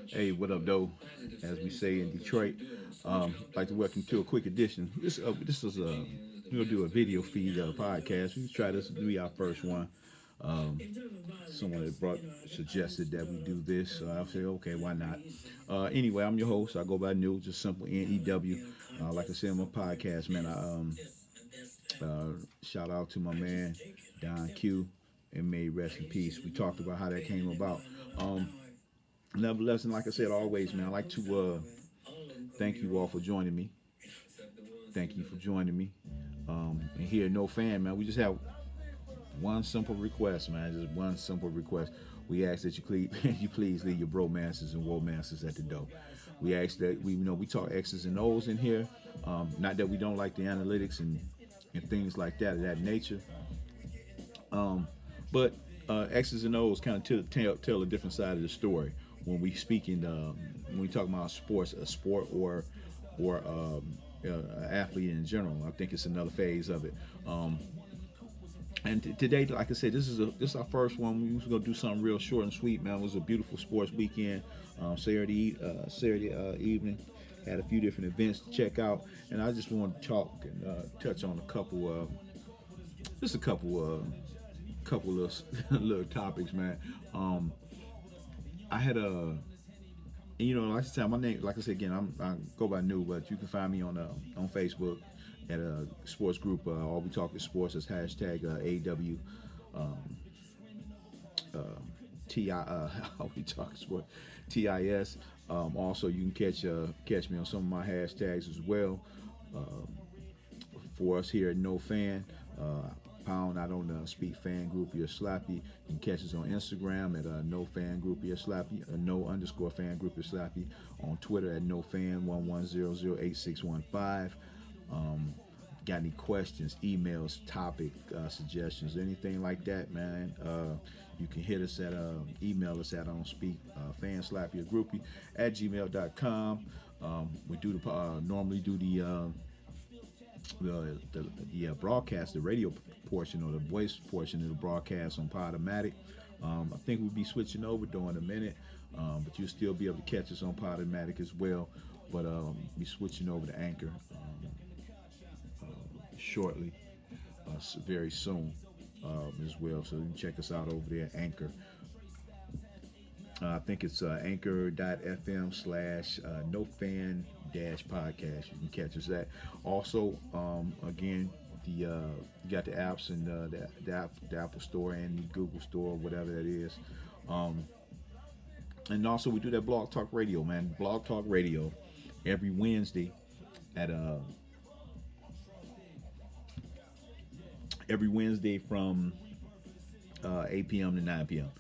Hey, what up, though? As we say in Detroit, like to welcome to a quick edition. This is we'll do a video feed podcast. We try this to be our first one. Um, Someone that brought suggested that we do this, so I said, okay, why not? Anyway, I'm your host. I go by New, just simple NEW. Like I said on my podcast, man. Shout out to my man Don Q, and may he rest in peace. We talked about how that came about. Um, Nevertheless, and like I said, always, man, I like to thank you all for joining me. Thank you for joining me. And here, no fan, man. We just have one simple request, man. Just one simple request. We ask that you please leave your bromances and womancers at the door. We ask that we talk X's and O's in here. Not that we don't like the analytics and things like that of that nature. But X's and O's kind of tell a different side of the story when we speak when we talk about sports, a sport or athlete in general. I think it's another phase of it. And today, like I said, this is our first one. We was gonna do something real short and sweet, man. It was a beautiful sports weekend. Saturday evening, had a few different events to check out, and I just want to talk and touch on a couple, just a couple of little topics, man. I had like I said, my name, like I said again, I go by New, but you can find me on Facebook at a sports group. All we talk is sports. As hashtag AW uh, TI. All we talk is sports. TIS. Also, you can catch me on some of my hashtags as well. For us here at No Fan. Pound. I don't speak fan groupie or Slappy. You can catch us on Instagram at no fan groupie or Slappy, no underscore fan groupie or Slappy. On Twitter at no fan 11008615. Got any questions, emails, topic suggestions, anything like that, man? You can hit us at email us at on speak fan slappy or groupie at gmail.com. We do normally do the broadcast, the radio portion or the voice portion of the broadcast on Podomatic. I think we'll be switching over during a minute, but you'll still be able to catch us on Podomatic as well. But be switching over to Anchor shortly, very soon as well. So you can check us out over there at Anchor. I think it's anchor.fm slash no fan dash podcast. You can catch us at. Also, again, you got the apps and the Apple Store and the Google Store, whatever that is. And also, we do that Blog Talk Radio, man. Blog Talk Radio every Wednesday at every Wednesday from 8 p.m. to 9 p.m.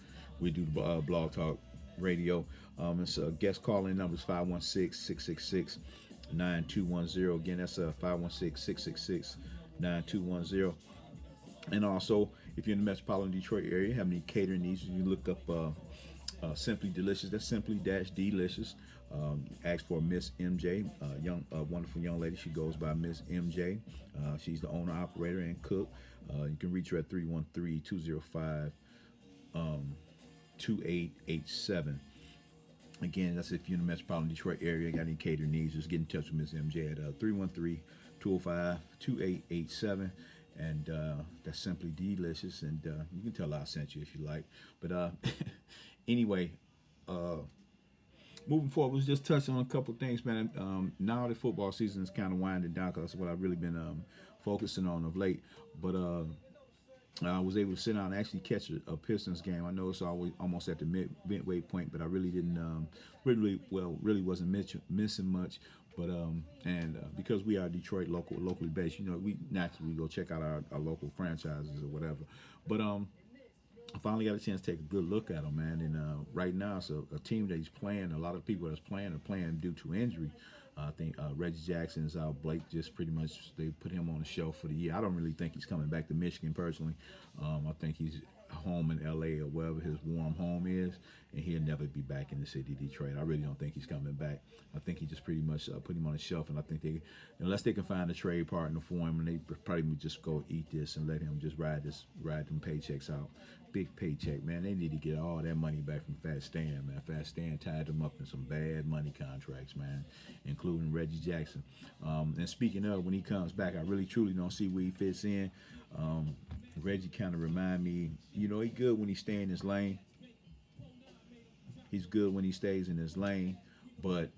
We do Blog Talk Radio. It's a guest calling number is 516-666-9210. Again, that's 516-666-9210. And also, if you're in the metropolitan Detroit area, have any catering needs, you look up Simply Delicious. That's Simply Dash Delicious. Ask for Miss MJ, wonderful young lady. She goes by Miss MJ. She's the owner, operator, and cook. You can reach her at 313-205 2887. Again, that's if you're in the metropolitan Detroit area, got any catering needs, just get in touch with Miss MJ at 313-205-2887. And that's Simply Delicious. And you can tell I sent you if you like. But anyway, moving forward, was just touching on a couple of things, man. Now the football season is kind of winding down because that's what I've really been focusing on of late. But I was able to sit down and actually catch a Pistons game. I know it's always almost at the midway point, but I really didn't really wasn't missing much. But because we are Detroit locally based, we naturally go check out our local franchises or whatever. But I finally got a chance to take a good look at them, man. And right now, it's a team that he's playing. A lot of people that's playing are playing due to injury. I think Reggie Jackson is out. Blake just pretty much, they put him on the shelf for the year. I don't really think he's coming back to Michigan personally. I think he's home in LA or wherever his warm home is, and he'll never be back in the city of Detroit. I really don't think he's coming back. I think he just pretty much put him on the shelf, and I think they, unless they can find a trade partner for him, and they probably would just go eat this and let him just ride them paychecks out. Big paycheck, man. They need to get all that money back from Fat Stan, man. Fat Stan tied them up in some bad money contracts, man, including Reggie Jackson. And speaking of, when he comes back, I really truly don't see where he fits in. Reggie kind of remind me, he's good when he stay in his lane. He's good when he stays in his lane, but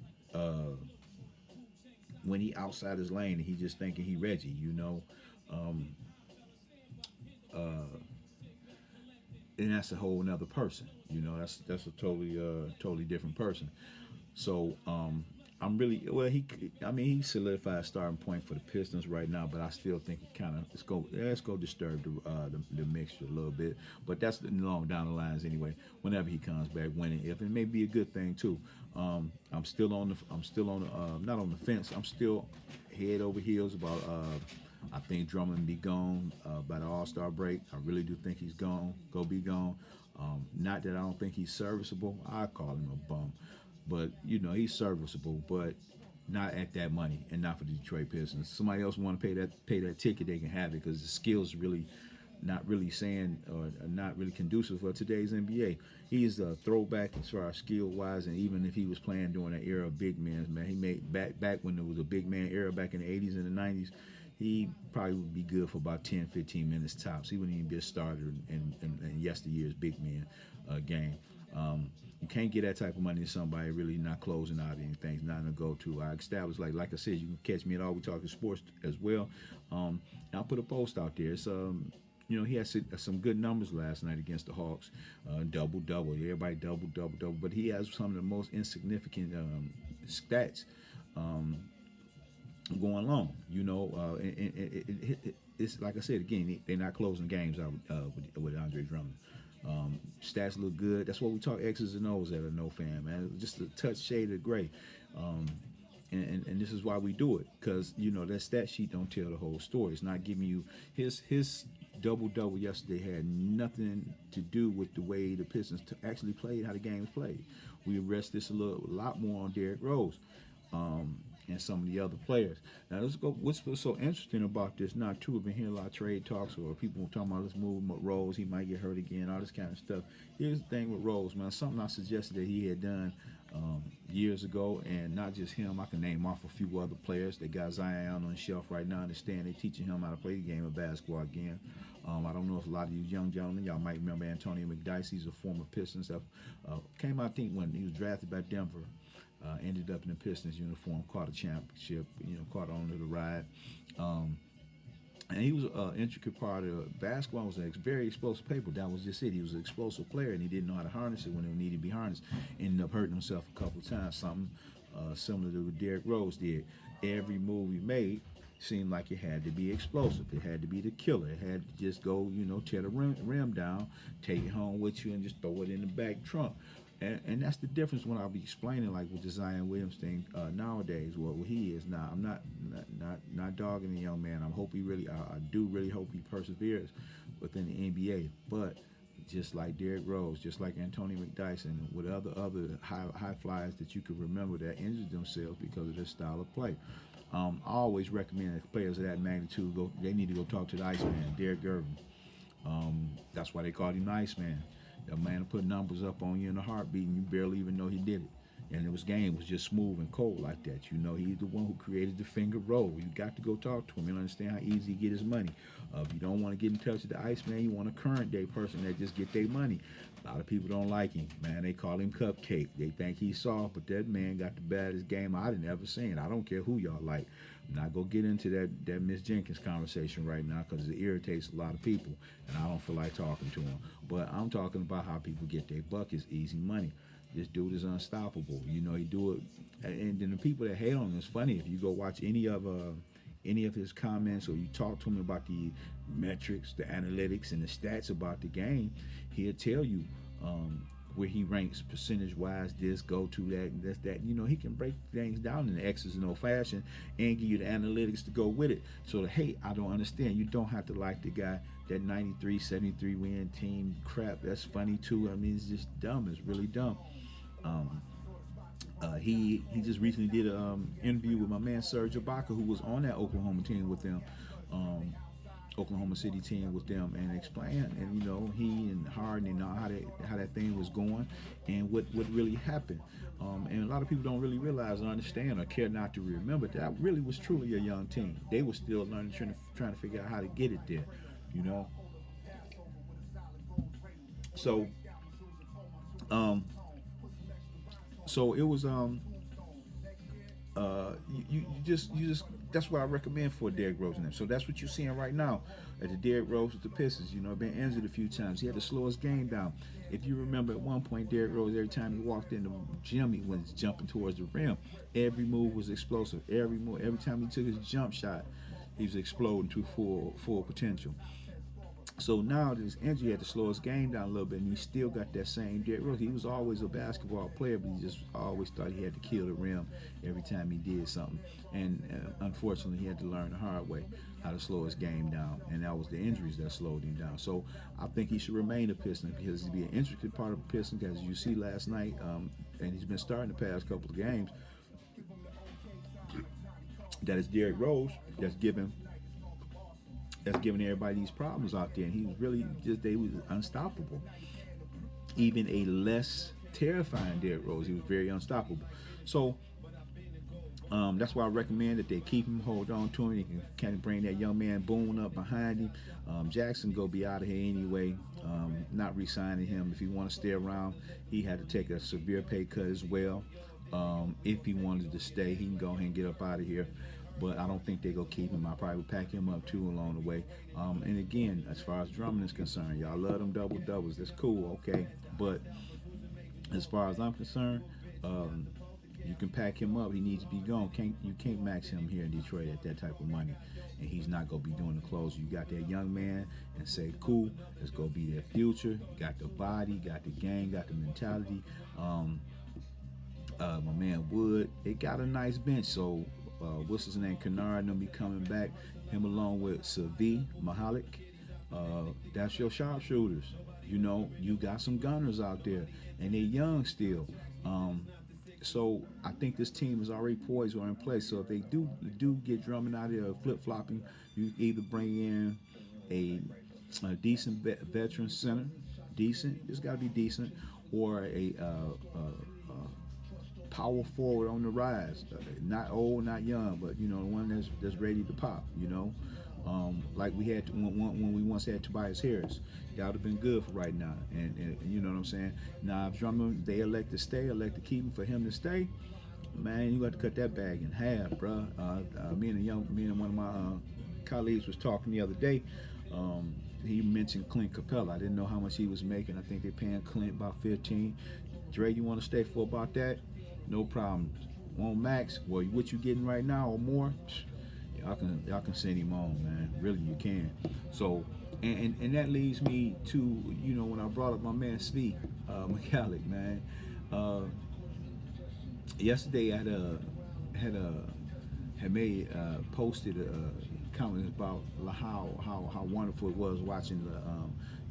when he outside his lane and he just thinking he Reggie, and that's a whole another person. That's a totally different person. So I'm really he solidified a starting point for the Pistons right now, but I still think it kind of let's go disturb the mixture a little bit. But that's long down the lines anyway. Whenever he comes back, winning, if it may be a good thing too. I'm still on not on the fence. I'm still head over heels about. I think Drummond be gone by the All-Star break. I really do think he's gone. Go be gone. Not that I don't think he's serviceable. I call him a bum. But, he's serviceable, but not at that money and not for the Detroit Pistons. Somebody else want to pay that ticket, they can have it, because the skills really not really saying or not really conducive for today's NBA. He is a throwback as far as skill-wise, and even if he was playing during that era of big men, man, he made back when there was a big man era back in the 80s and the 90s, he probably would be good for about 10, 15 minutes tops. He wouldn't even be a starter in yesteryear's big men game. You can't get that type of money to somebody really not closing out anything, not in a go-to. I established, like I said, you can catch me at All We Talking Sports as well. I'll put a post out there. It's he had some good numbers last night against the Hawks, double-double. Everybody double-double. But he has some of the most insignificant stats going along. It's like I said again, they're not closing games out with Andre Drummond. Stats look good. That's what we talk X's and O's at a No Fan, man. Just a touch shade of gray. And this is why we do it, because that stat sheet don't tell the whole story. It's not giving you his double yesterday had nothing to do with the way the Pistons actually played, how the game was played. We rest this a lot more on Derrick Rose and some of the other players. Now let's go. What's so interesting about this? Now too, we've been hearing a lot of trade talks or people talking about let's move Rose. He might get hurt again. All this kind of stuff. Here's the thing with Rose, man. Something I suggested that he had done years ago, and not just him. I can name off a few other players. They got Zion on the shelf right now. Understand they're teaching him how to play the game of basketball again. I don't know if a lot of you young gentlemen, y'all might remember Antonio McDyess. He's a former Pistons. Came out, I think, when he was drafted by Denver. Ended up in the Pistons uniform, caught a championship, caught on to the ride. And he was an intricate part of basketball. Was a very explosive player. That was just it. He was an explosive player, and he didn't know how to harness it when it needed to be harnessed. Ended up hurting himself a couple of times, something similar to what Derrick Rose did. Every move he made seemed like it had to be explosive. It had to be the killer. It had to just go, tear the rim down, take it home with you, and just throw it in the back trunk. And that's the difference when I'll be explaining, like with the Zion Williams thing nowadays. What he is now, I'm not dogging the young man. I do really hope he perseveres within the NBA. But just like Derrick Rose, just like Antonio McDyess, and with other high flyers that you could remember that injured themselves because of their style of play. I always recommend that players of that magnitude they need to go talk to the Iceman, Derek Gervin. That's why they called him the Iceman. A man will put numbers up on you in a heartbeat, and you barely even know he did it. And his game was just smooth and cold like that. He's the one who created the finger roll. You got to go talk to him. You understand how easy he get his money. If you don't want to get in touch with the Iceman, you want a current day person that just get their money. A lot of people don't like him, man. They call him Cupcake. They think he's soft, but that man got the baddest game I've ever seen. I don't care who y'all like. I'm not going to get into that Miss Jenkins conversation right now because it irritates a lot of people, and I don't feel like talking to him. But I'm talking about how people get their buckets, easy money. This dude is unstoppable. He do it. And then the people that hate on him, it's funny. If you go watch any of his comments or you talk to him about the metrics, the analytics, and the stats about the game, he'll tell you where he ranks percentage-wise, this, go to that. He can break things down in the X's and O fashion and give you the analytics to go with it. So, hey, I don't understand. You don't have to like the guy that 93-73 win team crap. That's funny too. I mean, it's just dumb. It's really dumb. Um, he just recently did an interview with my man Serge Ibaka, who was on that Oklahoma team with them, Oklahoma City team with them, and explained, and he and Harden and how that thing was going, and what really happened. And a lot of people don't really realize or understand or care not to remember that really was truly a young team. They were still learning, trying to figure out how to get it there, you know. So, so it was you just that's what I recommend for Derrick Rose and them. So that's what you're seeing right now at the Derrick Rose with the Pistons. Been injured a few times. He had to slow his game down. If you remember, at one point, Derrick Rose, every time he walked in the gym, he was jumping towards the rim. Every move was explosive. Every time he took his jump shot, he was exploding to full potential. So now this injury had to slow his game down a little bit, and he still got that same Derrick Rose. He was always a basketball player, but he just always thought he had to kill the rim every time he did something. And unfortunately, he had to learn the hard way how to slow his game down, and that was the injuries that slowed him down. So I think he should remain a Piston, because he'd be an intricate part of the Piston, because you see last night, and he's been starting the past couple of games, that is Derrick Rose that's giving everybody these problems out there, and he was really they was unstoppable. Even a less terrifying Derrick Rose, he was very unstoppable. So that's why I recommend that they keep him, hold on to him. You can kind of bring that young man Boone up behind him. Jackson go be out of here anyway. Not re-signing him. If he want to stay around, he had to take a severe pay cut as well. If he wanted to stay, he can go ahead and get up out of here. But I don't think they go keep him. I probably would pack him up too along the way. And again, as far as Drummond is concerned, y'all love them double doubles. That's cool, okay. But as far as I'm concerned, you can pack him up. He needs to be gone. You can't max him here in Detroit at that type of money, and he's not gonna be doing the clothes. You got that young man, and say, cool, it's gonna be their future. Got the body, got the game, got the mentality. My man Wood, they got a nice bench. So what's his name? Kennard gonna be coming back. Him along with Savi Mahalik. That's your sharpshooters. You got some gunners out there, and they're young still. So I think this team is already poised or in place. So if they do get Drummond out of there flip-flopping, you either bring in a decent veteran center, it's got to be decent, or a power forward on the rise, not old, not young, but the one that's ready to pop. Like we had when we once had Tobias Harris. That would have been good for right now, and you know what I'm saying. Now if Drummond, they elect to keep him, for him to stay, man, you got to cut that bag in half, bro. Me and one of my colleagues was talking the other day. He mentioned Clint Capella. I didn't know how much he was making. I think they're paying Clint about 15. Dre, you want to stay for about that? No problem. Want max? Well, what you getting right now or more? Y'all can send him on, man. Really, you can. So, and that leads me to when I brought up my man Svi McCallick, man. Yesterday I posted a comment about how wonderful it was watching the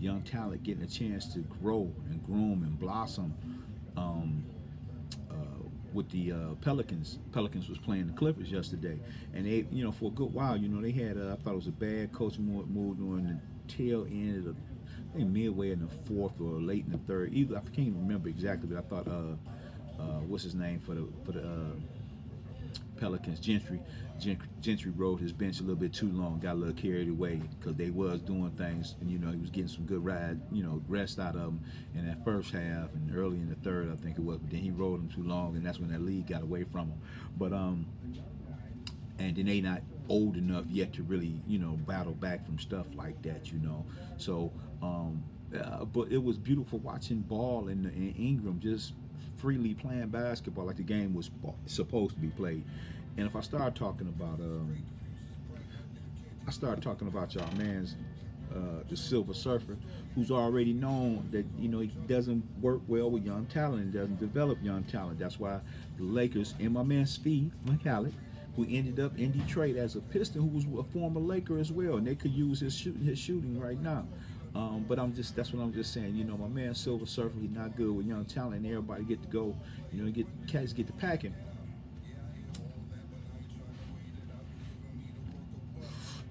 young talent getting a chance to grow and groom and blossom. With the Pelicans. Pelicans was playing the Clippers yesterday, and they, for a good while, they had I thought it was a bad coaching move during the tail end of I think midway in the fourth or late in the third. Either I can't even remember exactly, but I thought what's his name for the Pelicans, Gentry rode his bench a little bit too long, got a little carried away because they was doing things, and he was getting some good rest out of them in that first half and early in the third, I think it was. But then he rode them too long, and that's when that lead got away from him. But and then they not old enough yet to really battle back from stuff like that, So, but it was beautiful watching Ball and Ingram just freely playing basketball like the game was supposed to be played. And if I start talking about y'all man's the Silver Surfer, who's already known that he doesn't work well with young talent and doesn't develop young talent. That's why the Lakers and my man Steve McCallick, who ended up in Detroit as a Piston, who was a former Laker as well, and they could use his shooting right now. But that's what I'm just saying. You know, my man Silver Surfer, he's not good with young talent, and everybody get to go. You know, cats get to packing.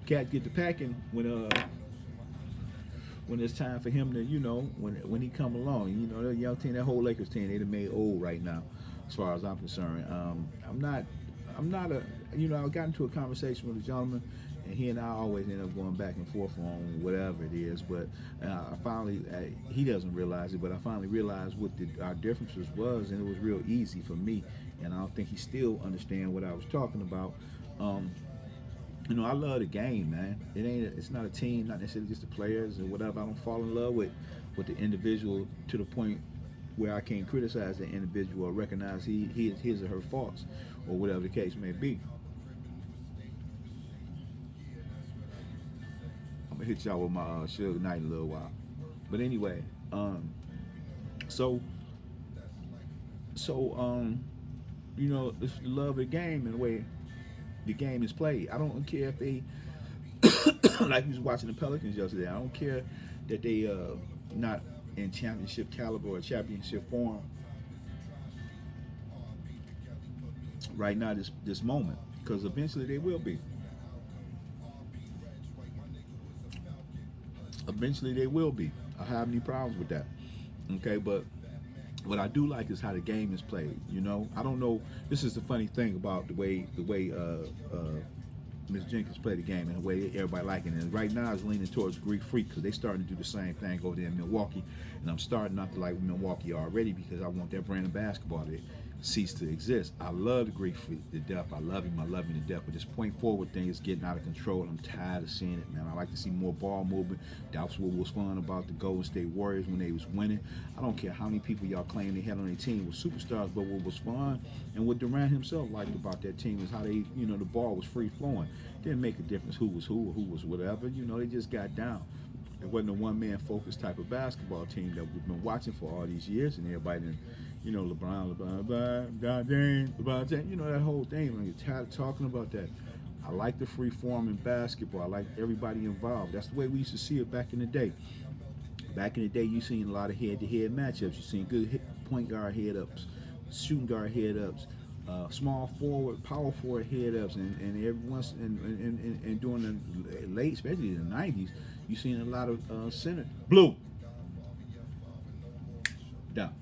Cats get to packing when it's time for him to, when he come along. You know, that young team, that whole Lakers team, they've made old right now, as far as I'm concerned. I'm not I got into a conversation with a gentleman, and he and I always end up going back and forth on whatever it is. But he doesn't realize it, but I finally realized what our differences was, and it was real easy for me. And I don't think he still understand what I was talking about. I love the game, man. It's not a team, not necessarily just the players or whatever. I don't fall in love with the individual to the point where I can't criticize the individual or recognize his or her faults or whatever the case may be. I'm gonna hit y'all with my Suge Knight in a little while. But anyway, so it's the love of the game and the way the game is played. I don't care if they like we was watching the Pelicans yesterday. I don't care that they not in championship caliber or championship form right now, this moment, because eventually they will be. Eventually they will be. I have any problems with that. Okay, but what I do like is how the game is played. I don't know. This is the funny thing about the way Miss Jenkins play the game and the way everybody liking it. And right now it's leaning towards Greek Freak, because they starting to do the same thing over there in Milwaukee, and I'm starting not to like Milwaukee already, because I want that brand of basketball to cease to exist. I love the Greek Freak to death. I love him to death. But this point forward thing is getting out of control, and I'm tired of seeing it, man. I like to see more ball movement. That's what was fun about the Golden State Warriors when they was winning. I don't care how many people y'all claim they had on their team was superstars, but what was fun and what Durant himself liked about that team is how they, the ball was free flowing. Didn't make a difference who was who or who was whatever. They just got down. It wasn't a one-man focused type of basketball team that we've been watching for all these years, and everybody didn't, LeBron, James, that whole thing. I'm tired of talking about that. I like the free form in basketball. I like everybody involved. That's the way we used to see it back in the day. Back in the day, you seen a lot of head-to-head matchups. You seen good point guard head-ups, shooting guard head-ups, small forward, power forward head-ups, and every once and during the late, especially in the 90s, you seen a lot of center. Blue. Down.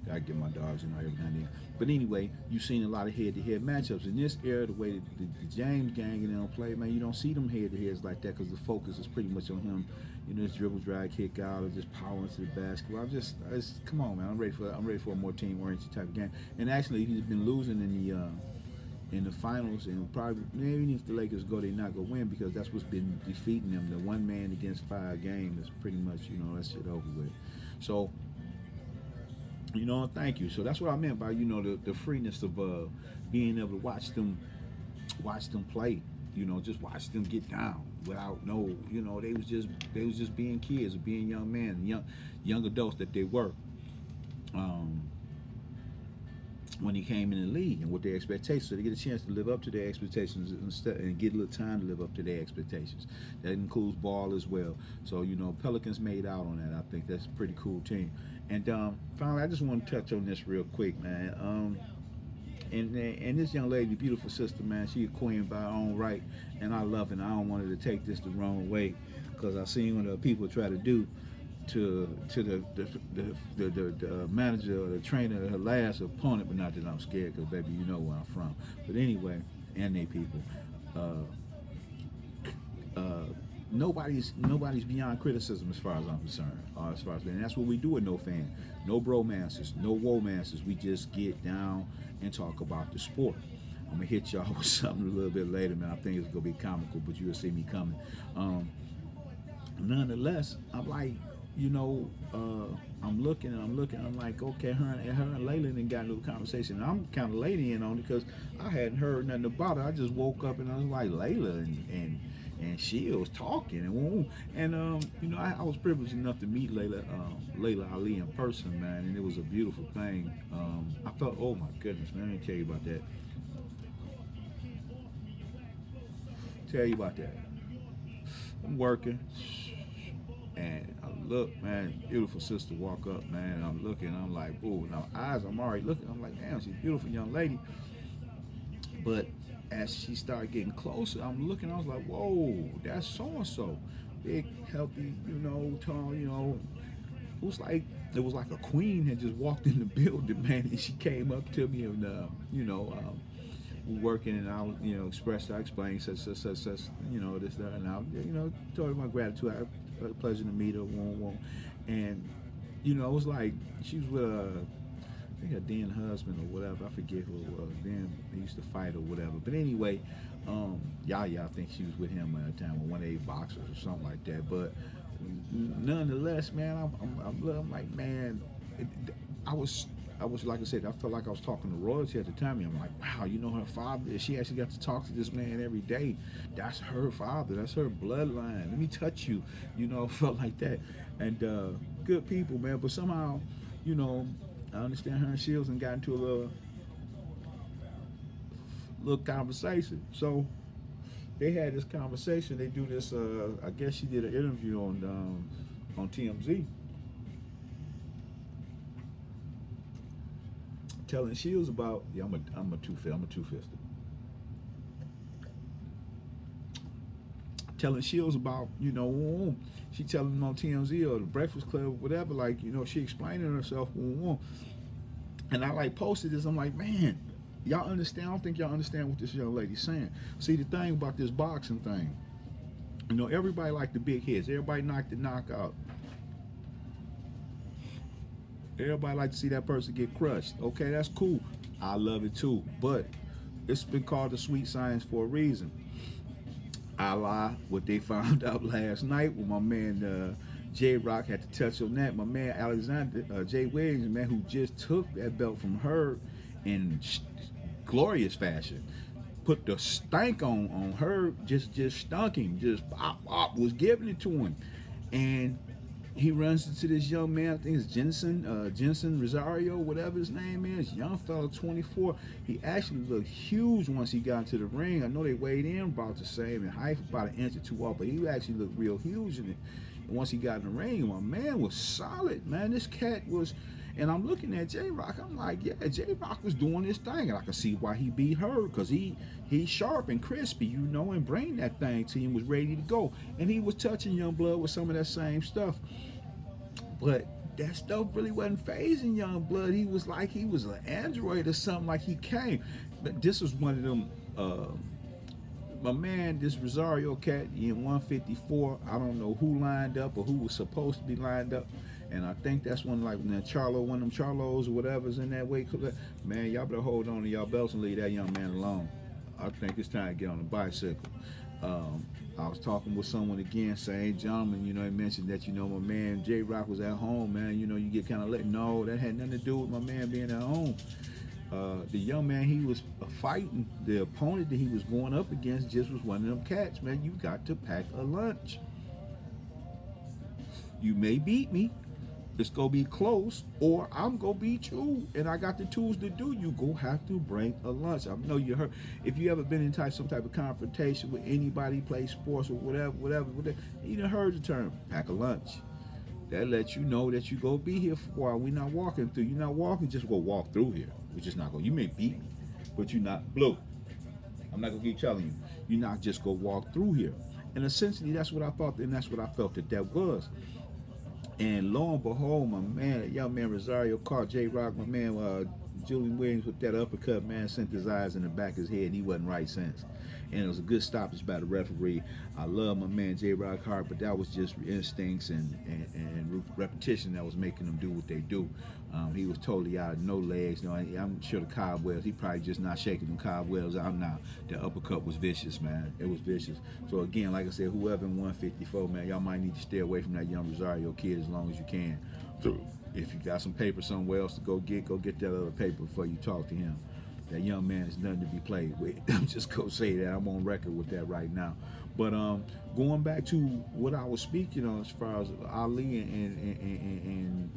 Gotta get my dogs, every now and then. But anyway, you've seen a lot of head-to-head matchups. In this era, the way the James gang and them play, man, you don't see them head-to-heads like that, because the focus is pretty much on him. This dribble, drag, kick out, or just power into the basketball. Come on, man. I'm ready for a more team-oriented type of game. And actually, he's been losing in the finals, and probably even if the Lakers go, they're not gonna win, because that's what's been defeating them. The one man against 5 game is pretty much, that shit over with. So. Thank you. So that's what I meant by, the freeness of being able to watch them play. Just watch them get down without they was just being kids or being young men, young adults that they were. When he came in the league and what their expectations, so they get a chance to live up to their expectations and get a little time to live up to their expectations. That includes ball as well. So Pelicans made out on that. I think that's a pretty cool team. And finally, I just want to touch on this real quick, man. And this young lady, beautiful sister, man, she a queen by her own right, and I love it. And I don't want her to take this the wrong way, because I seen what the people try to do to the manager or the trainer of her last opponent, but not that I'm scared, because baby, you know where I'm from. But anyway, and they people, nobody's beyond criticism as far as I'm concerned. And that's what we do with No Fan, no bromances, no womancers. We just get down and talk about the sport. I'm gonna hit y'all with something a little bit later, man. I think it's gonna be comical, but you'll see me coming. Nonetheless, I'm like, I'm looking. I'm like, okay, her and Layla done got a little conversation. And I'm kind of lady in on it, because I hadn't heard nothing about her. I just woke up and I was like, Layla and she was talking and I was privileged enough to meet Layla Ali in person, man, and it was a beautiful thing. I felt, oh my goodness, man, let me tell you about that. tell you about that. I'm working, and I look, man, beautiful sister walk up, man. And I'm looking, I'm like, ooh, now eyes, I'm already looking. I'm like, damn, she's a beautiful young lady. But as she started getting closer, I'm looking, I was like, whoa, that's so and so. Big, healthy, tall, it was like a queen had just walked in the building, man, and she came up to me and we working and I was, I explained such, this, that, and I, told her my gratitude. I had a pleasure to meet her, and it was like she was with I think her then husband or whatever. I forget who it was. Then they used to fight or whatever. But anyway, Yaya, I think she was with him at the time, with one of 8 boxers or something like that. But nonetheless, man, I'm like, man, I was like I said, I felt like I was talking to royalty at the time. And I'm like, wow, her father. She actually got to talk to this man every day. That's her father. That's her bloodline. Let me touch you. Felt like that. And good people, man. But somehow, I understand her and Shields and got into a little conversation. So they had this conversation. They do this. I guess she did an interview on TMZ, telling Shields about I'm a two-fisted. Telling Shields about she telling him on TMZ or the Breakfast Club or whatever, like she explaining herself, and I like posted this. I'm like, man, y'all understand? I don't think y'all understand what this young lady's saying. See, the thing about this boxing thing, everybody like the big hits. Everybody like the knockout. Everybody like to see that person get crushed. Okay, that's cool. I love it too. But it's been called the sweet science for a reason. I lie. What they found out last night when my man J Rock had to touch on that. My man Alexander Jay Williams, man, who just took that belt from her in glorious fashion, put the stank on her, just stunk him, just pop, was giving it to him, and he runs into this young man. I think it's Jensen Rosario, whatever his name is. Young fella, 24. He actually looked huge once he got into the ring. I know they weighed in about the same in height, about an inch or two off, but he actually looked real huge in it. And once he got in the ring, my man was solid, man. This cat was, and I'm looking at J-Rock. I'm like, yeah, J-Rock was doing this thing, and I can see why he beat her, because he's sharp and crispy, and bring that thing to him, was ready to go. And he was touching Youngblood with some of that same stuff. But that stuff really wasn't phasing Youngblood. He was like he was an android or something, like he came. But this was one of them, my man, this Rosario cat in 154, I don't know who lined up or who was supposed to be lined up. And I think that's one like one of them Charlos or whatever's in that weight. Man, y'all better hold on to y'all belts and leave that young man alone. I think it's time to get on a bicycle. I was talking with someone again, same gentleman, he mentioned that, my man J-Rock was at home, man, you get kind of let, no, that had nothing to do with my man being at home. The young man he was fighting, the opponent that he was going up against just was one of them cats, man. You got to pack a lunch. You may beat me, it's gonna be close, or I'm gonna beat you, and I got the tools to do. You go have to bring a lunch. I know you heard. If you ever been in some type of confrontation with anybody, play sports or whatever, you done heard the term pack a lunch. That lets you know that you go be here for a while. We're not walking through. You're not walking just go walk through here. We're just not going. You may beat me, but you're not blue. I'm not gonna keep telling you. You're not just go walk through here. And essentially, that's what I thought, and that's what I felt that was. And lo and behold, my man, that young man Rosario caught J-Rock, my man Julian Williams with that uppercut, man, sent his eyes in the back of his head, and he wasn't right since. And it was a good stoppage by the referee. I love my man J-Rock hard, but that was just instincts and repetition that was making them do what they do. He was totally out of no legs. I'm sure the cobwebs, he probably just not shaking them cobwebs out now. The uppercut was vicious, man. It was vicious. So again, like I said, whoever in 154, man, y'all might need to stay away from that young Rosario kid as long as you can. So if you got some paper somewhere else to go get that other paper before you talk to him. That young man is nothing to be played with. I'm just gonna say that. I'm on record with that right now. But going back to what I was speaking on as far as Ali and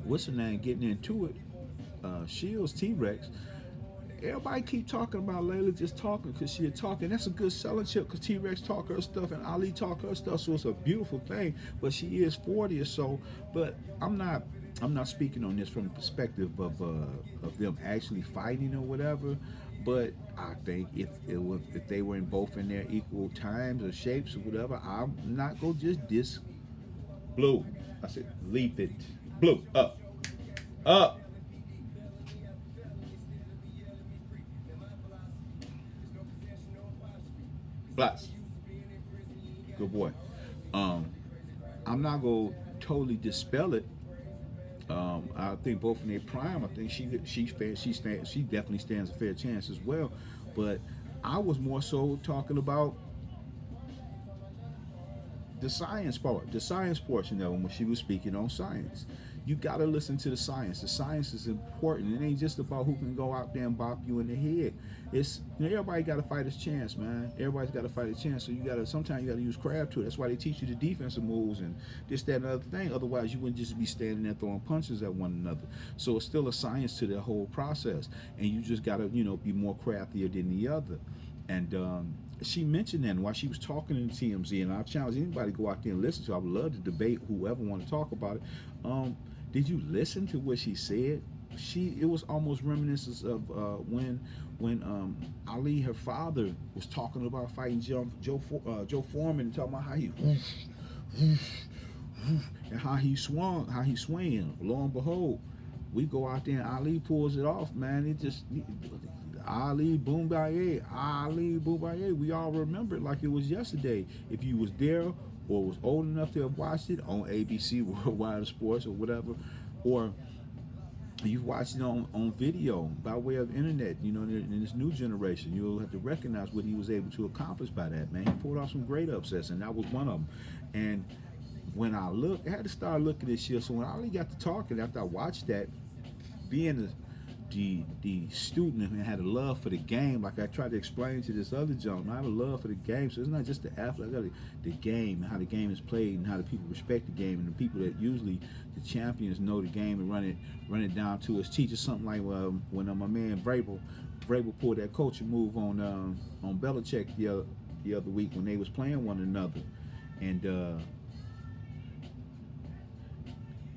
what's her name getting into it, Shields T-Rex. Everybody keep talking about Layla just talking because she talking. That's a good selling chip because T-Rex talk her stuff and Ali talk her stuff. So it's a beautiful thing. But she is 40 or so. But I'm not speaking on this from the perspective of them actually fighting or whatever. But I think if they were in both in their equal times or shapes or whatever, I'm not gonna just diss Blue. I said leap it. Blue up. Up. Blacks. Good boy. Um, I'm not gonna totally dispel it. I think both in their prime. I think she definitely stands a fair chance as well. But I was more so talking about the science part, the science portion of it when she was speaking on science. You got to listen to the science. The science is important. It ain't just about who can go out there and bop you in the head. It's everybody got to fight his chance, man. Everybody's got to fight a chance. So you got to sometimes you got to use crab to it. That's why they teach you the defensive moves and this, that, and other thing. Otherwise, you wouldn't just be standing there throwing punches at one another. So it's still a science to the whole process, and you just got to be more craftier than the other. And she mentioned that while she was talking in TMZ, and I challenge anybody to go out there and listen to. I would love to debate whoever want to talk about it. Did you listen to what she said? It was almost reminiscent of when Ali, her father, was talking about fighting Joe Foreman, and talking about how he and how he swung. Lo and behold, we go out there and Ali pulls it off, man. Ali Boombaye, Ali Boombaye. We all remember it like it was yesterday. If you was there or was old enough to have watched it on ABC Worldwide Sports or whatever, or you've watched it on video by way of internet, in this new generation, you'll have to recognize what he was able to accomplish by that, man. He pulled off some great upsets, and that was one of them. And when I had to start looking at shit. So when Ali got to talking, after I watched that, being the student and had a love for the game, like I tried to explain to this other gentleman, I have a love for the game. So it's not just the athlete, I got the game, how the game is played, and how the people respect the game, and the people that usually the champions know the game and run it down to us. Teach us something like when my man Vrabel pulled that coaching move on Belichick the other week when they was playing one another, and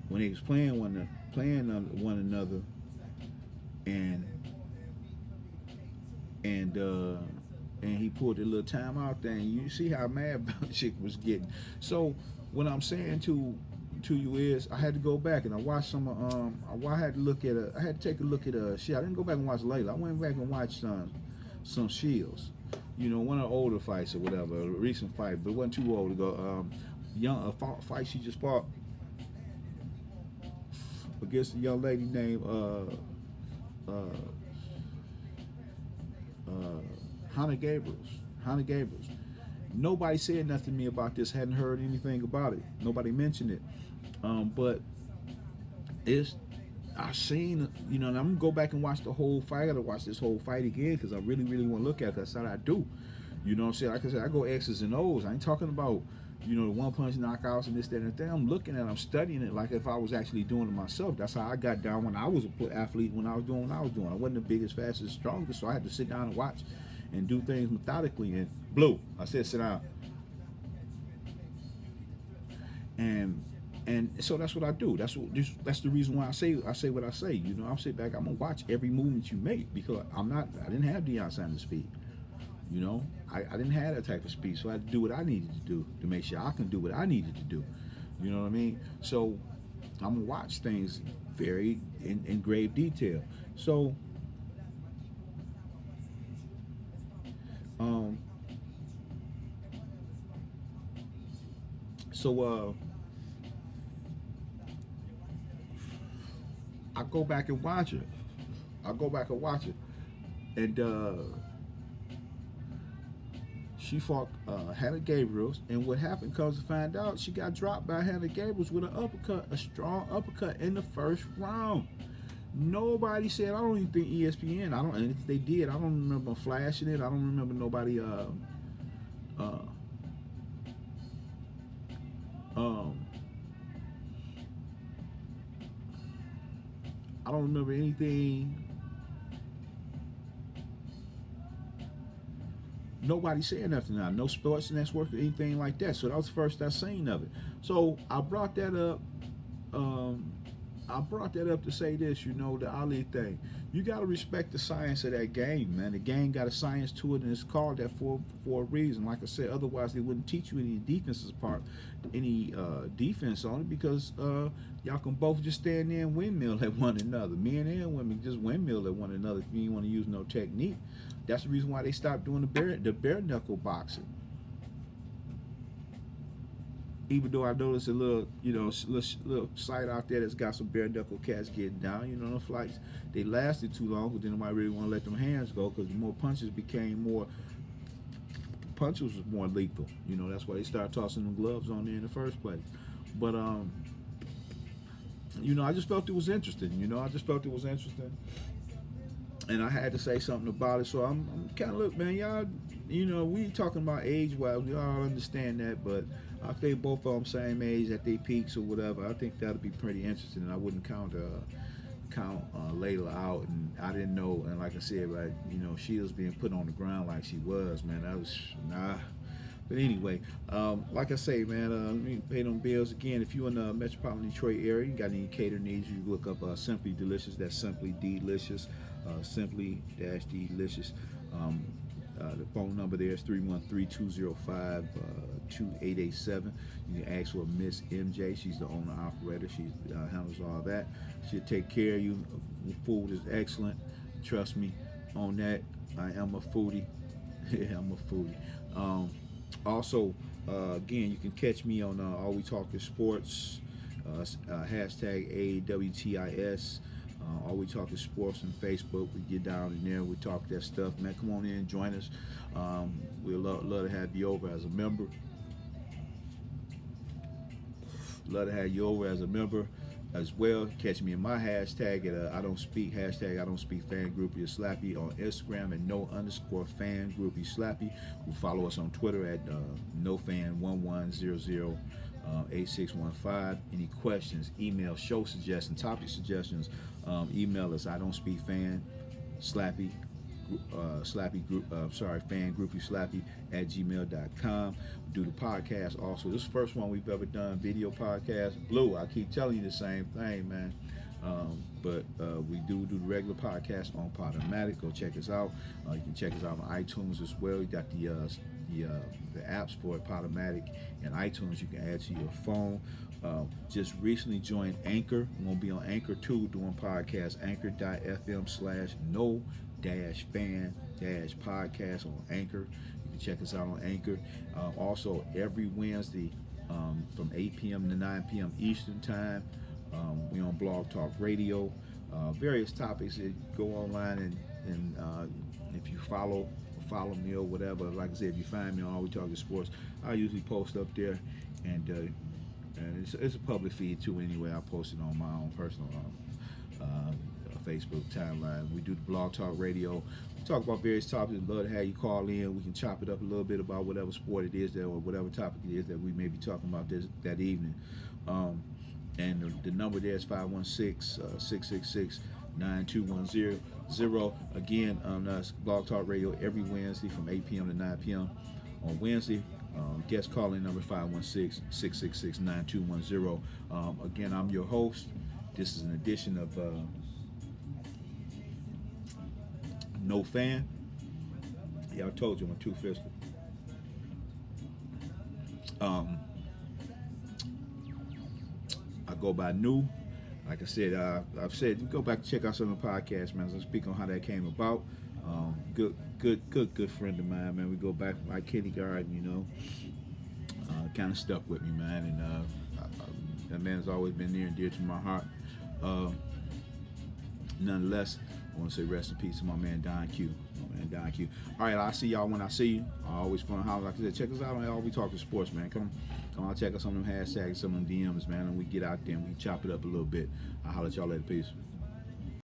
when they was playing one another. And he pulled a little timeout thing. You see how mad Belichick was getting. So what I'm saying to you is, I had to go back and I watched some. I had to take a look at shit. I didn't go back and watch Layla. I went back and watched some Shields. One of the older fights or whatever, a recent fight, but it wasn't too old ago. Fight she just fought against a young lady named Hannah Gabriels. Nobody said nothing to me about this. Hadn't heard anything about it. Nobody mentioned it. But I seen, and I'm gonna go back and watch the whole fight. I gotta watch this whole fight again because I really, really want to look at it. That's what I do. You know what I'm saying? Like I said, I go X's and O's. I ain't talking about the one punch knockouts and this, that, and that thing. I'm looking at it, I'm studying it like if I was actually doing it myself. That's how I got down when I was an athlete, when I was doing what I was doing. I wasn't the biggest, fastest, strongest, so I had to sit down and watch and do things methodically. And Blue, I said sit down. And so that's what I do. That's the reason why I say what I say. I'll sit back, I'm gonna watch every movement you make because I didn't have Deion Sanders' speed. I didn't have that type of speed, so I had to do what I needed to do to make sure I can do what I needed to do. You know what I mean? So I'm gonna watch things very in grave detail. So I go back and watch it. And she fought Hannah Gabriels, and what happened, comes to find out, she got dropped by Hannah Gabriels with an uppercut, a strong uppercut in the first round. Nobody said, I don't even think ESPN, and if they did, I don't remember flashing it. I don't remember nobody I don't remember anything nobody saying nothing now. No sports network or anything like that. So that was the first I seen of it. So I brought that up. I brought that up to say this, the Ali thing. You got to respect the science of that game, man. The game got a science to it, and it's called that for a reason. Like I said, otherwise they wouldn't teach you any defenses defense on it, because y'all can both just stand there and windmill at one another. Men and women just windmill at one another if you ain't want to use no technique. That's the reason why they stopped doing the bare knuckle boxing. Even though I noticed a little site out there that's got some bare knuckle cats getting down. The fights, they lasted too long, but then nobody really want to let them hands go, because the more punches was more lethal. That's why they started tossing them gloves on there in the first place. But I just felt it was interesting. And I had to say something about it. So I'm kind of, look, man, y'all, we talking about age-wise, we all understand that, but I think both of them same age at their peaks or whatever. I think that'll be pretty interesting, and I wouldn't count Layla out. And I didn't know, and like I said, right, she was being put on the ground like she was, man. That was nah. But anyway, like I say, man, let me pay them bills again. If you're in the metropolitan Detroit area, you got any cater needs, you look up Simply Delicious. That's Simply Delicious, Simply-Delicious. The phone number there is 313-205-2887. You can ask for Miss MJ. She's the owner operator. She handles all that. She'll take care of you. The food is excellent. Trust me on that. I am a foodie. Yeah, I'm a foodie. Also, again, you can catch me on All We Talk Is Sports, hashtag AWTIS. All We Talk Is Sports on Facebook. We get down in there, we talk that stuff, man. Come on in, join us. We'd love to have you over as a member. As well. Catch me in my hashtag at I don't speak fan Groupie Slappy on Instagram at @no_fan Groupie Slappy. We follow us on Twitter at nofan11008615. Any questions, email, show suggestions, topic suggestions, email us I don't speak fan Slappy fan Groupie Slappy at gmail.com. Do the podcast also. This is the first one we've ever done, video podcast. Blue, I keep telling you the same thing, man. But we do the regular podcast on Podomatic. Go check us out. You can check us out on iTunes as well. You got the apps for it, Podomatic and iTunes. You can add to your phone. Just recently joined Anchor. I'm going to be on Anchor too, doing podcasts. Anchor.fm/no-fan-podcast on Anchor. You can check us out on Anchor. Also, every Wednesday from 8 p.m. to 9 p.m. Eastern Time, we on Blog Talk Radio. Various topics that go online, and if you follow me or whatever, like I said, if you find me on All We Talk Is Sports, I usually post up there, and it's a public feed too. Anyway, I post it on my own personal Facebook timeline. We do the Blog Talk Radio. We talk about various topics. I'd love to have you call in. We can chop it up a little bit about whatever sport it is, or whatever topic it is that we may be talking about that evening. And the number there is 516-666-9210. Again, that's Blog Talk Radio every Wednesday from 8 p.m. to 9 p.m. On Wednesday, guest calling number 516-666-9210. Again, I'm your host. This is an edition of No Fan. Yeah, I told you I'm a two-fisted. I go by New. Like I said, I've said, you go back and check out some of the podcasts, man. I'll speak on how that came about. Good friend of mine, man. We go back from my kindergarten, kind of stuck with me, man. And that man's always been near and dear to my heart. Nonetheless, I want to say rest in peace to my man Don Q. All right, I'll see y'all when I see you. I always fun to holler. Like I said, check us out on All We Talk Is Sports, man. Come on, check us on them hashtags, some of them DMs, man, and we get out there and we chop it up a little bit. I'll holler at y'all later. Peace.